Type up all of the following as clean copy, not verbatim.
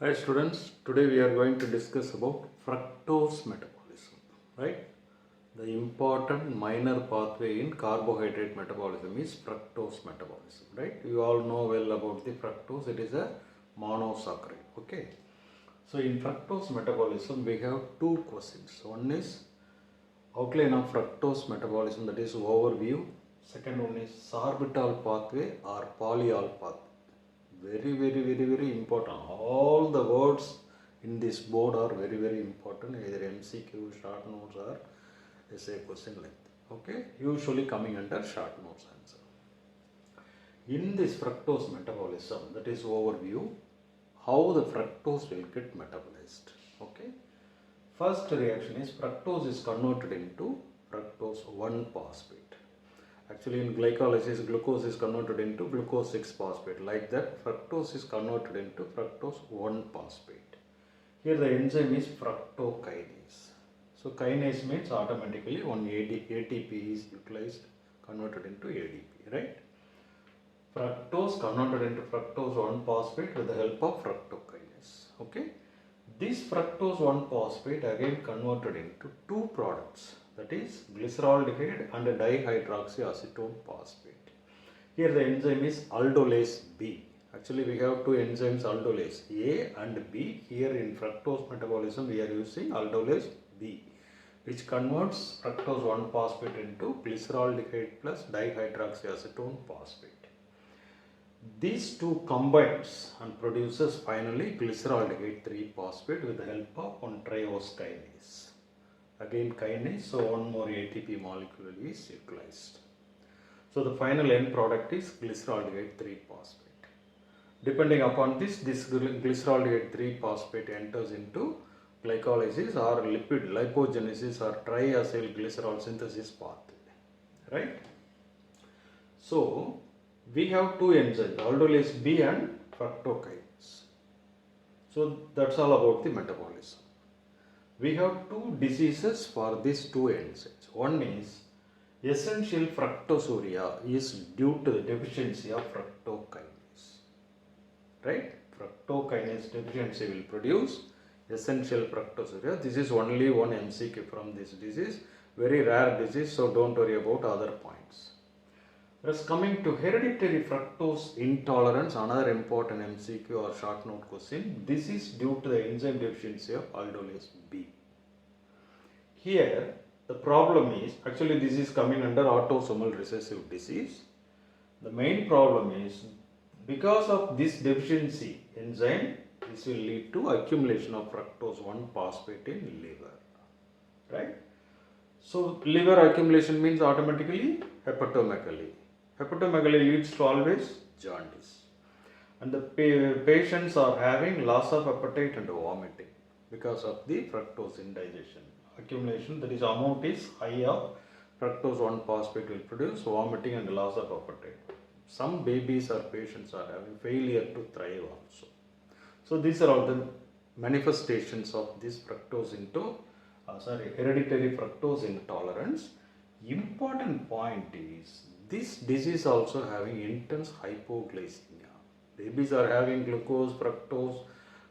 Hi students, today we are going to discuss about fructose metabolism, right? The important minor pathway in carbohydrate metabolism is fructose metabolism, right? You all know well about the fructose, it is a monosaccharide, okay? So in fructose metabolism we have two questions. One is outline of fructose metabolism, that is overview. Second one is sorbitol pathway or polyol pathway. Very important. All the words in this board are very important, either MCQ, short notes or essay question length. Okay, usually coming under short notes answer. In this fructose metabolism, that is overview, how the fructose will get metabolized. Okay, first reaction is fructose is converted into fructose 1-phosphate. Actually, in glycolysis, glucose is converted into glucose 6-phosphate. Like that, fructose is converted into fructose 1-phosphate. Here the enzyme is fructokinase. So kinase means automatically one ATP is utilized, converted into ADP, right? Fructose converted into fructose 1-phosphate with the help of fructokinase. Okay. This fructose 1-phosphate again converted into two products, that is glyceraldehyde and dihydroxyacetone phosphate. Here the enzyme is aldolase-B. Actually we have two enzymes, aldolase A and B. Here in fructose metabolism we are using aldolase-B, which converts fructose 1-phosphate into glyceraldehyde plus dihydroxyacetone phosphate. These two combines and produces finally glyceraldehyde 3-phosphate with the help of one triose kinase. Again kinase, so one more ATP molecule is utilized. So the final end product is glyceraldehyde 3-phosphate. Depending upon this glyceraldehyde 3-phosphate enters into glycolysis or lipid lipogenesis or triacyl glycerol synthesis pathway, right? So we have two enzymes, aldolase-B and fructokinase. So that's all about the metabolism. We have two diseases for these two enzymes. One is essential fructosuria is due to the deficiency of fructokinase, right? Fructokinase deficiency will produce essential fructosuria. This is only one MCQ from this disease, very rare disease, so don't worry about other points. Whereas coming to hereditary fructose intolerance, another important MCQ or short note question, this is due to the enzyme deficiency of aldolase-B. Here the problem is, actually this is coming under autosomal recessive disease. The main problem is because of this deficiency enzyme, this will lead to accumulation of fructose 1-phosphate in liver, right? So liver accumulation means automatically hepatomegaly. Hepatomegaly leads to always jaundice, and the patients are having loss of appetite and vomiting because of the fructose indigestion accumulation. That is, amount is high of fructose 1-phosphate will produce vomiting and loss of appetite. Some babies or patients are having failure to thrive also. So these are all the manifestations of this hereditary fructose intolerance. Important point is this disease also having intense hypoglycemia. Babies are having glucose, fructose,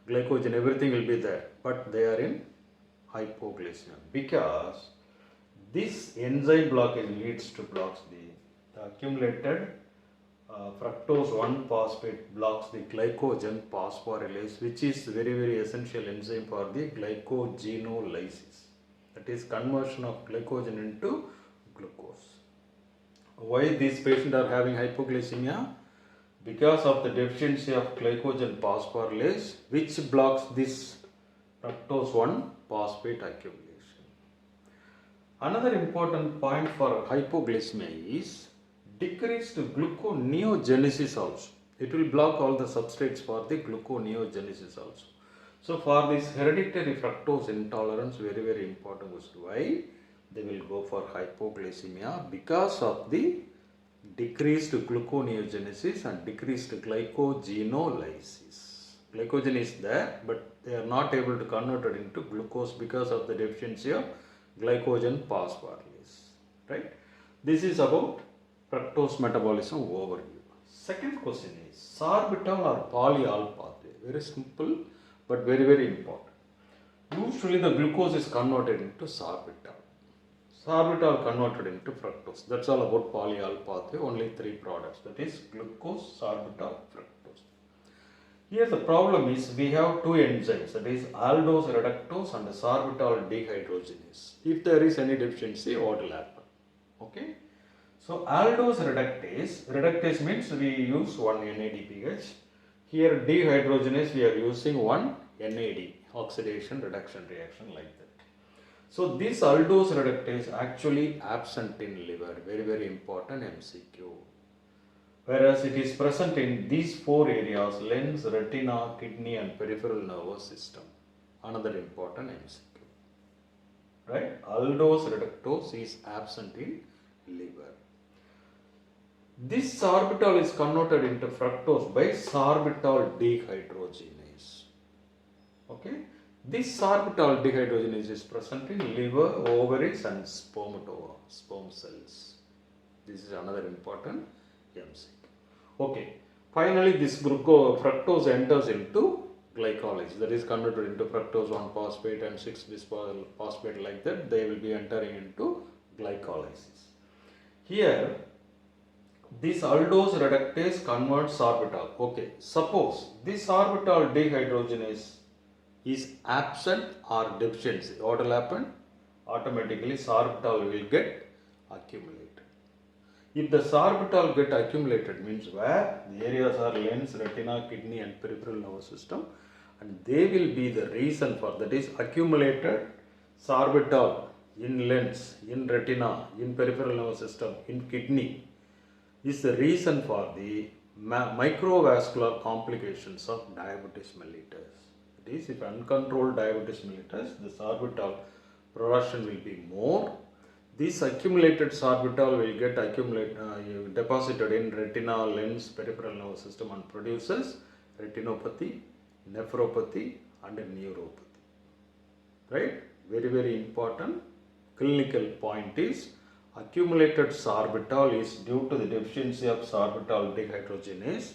glycogen, everything will be there, but they are in hypoglycemia because this enzyme blockage leads to blocks the accumulated fructose 1-phosphate blocks the glycogen phosphorylase, which is very essential enzyme for the glycogenolysis, that is conversion of glycogen into glucose. Why these patients are having hypoglycemia? Because of the deficiency of glycogen phosphorylase, which blocks this fructose 1-phosphate accumulation. Another important point for hypoglycemia is decreased gluconeogenesis also. It will block all the substrates for the gluconeogenesis also. So for this hereditary fructose intolerance, very important question. Why? They will go for hypoglycemia because of the decreased gluconeogenesis and decreased glycogenolysis. Glycogen is there, but they are not able to convert it into glucose because of the deficiency of glycogen phosphorylase, right? This is about fructose metabolism overview. Second question is sorbitol or polyol pathway. Very simple. but very, very important. Usually the glucose is converted into sorbitol. Sorbitol converted into fructose. That's all about polyol pathway, only 3 products, that is glucose, sorbitol, fructose. Here the problem is we have 2 enzymes, that is aldose reductase and sorbitol dehydrogenase. If there is any deficiency, what will happen? Okay. So aldose reductase means we use 1 NADPH. Here dehydrogenase we are using 1 NAD, oxidation reduction reaction like that. So this aldose reductase actually absent in liver, very, very important MCQ. Whereas it is present in these 4 areas, lens, retina, kidney and peripheral nervous system. Another important MCQ. Right? Aldose reductase is absent in liver. This sorbitol is converted into fructose by sorbitol dehydrogenase. Okay? This sorbitol dehydrogenase is present in liver, ovaries and sperm cells. This is another important MCQ. Okay. Finally, this fructose enters into glycolysis, that is converted into fructose 1-phosphate and 6-bisphosphate like that. They will be entering into glycolysis. Here, this aldose reductase converts sorbitol. Okay, suppose this sorbitol dehydrogenase is absent or deficiency. What will happen? Automatically sorbitol will get accumulated. If the sorbitol get accumulated means where the areas are lens, retina, kidney and peripheral nervous system, and they will be the reason for, that is accumulated sorbitol in lens, in retina, in peripheral nervous system, in kidney is the reason for the microvascular complications of diabetes mellitus. It is, if uncontrolled diabetes mellitus, the sorbitol production will be more. This accumulated sorbitol will get deposited in retina, lens, peripheral nervous system and produces retinopathy, nephropathy and neuropathy. Right? Very, very important clinical point is accumulated sorbitol is due to the deficiency of sorbitol dehydrogenase.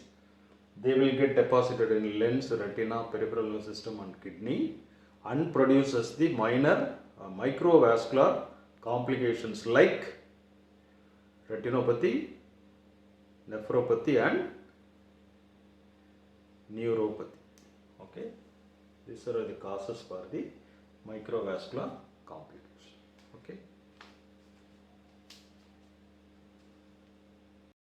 They will get deposited in lens, retina, peripheral nervous system and kidney and produces the minor microvascular complications like retinopathy, nephropathy and neuropathy. Okay, these are the causes for the microvascular complications. Okay.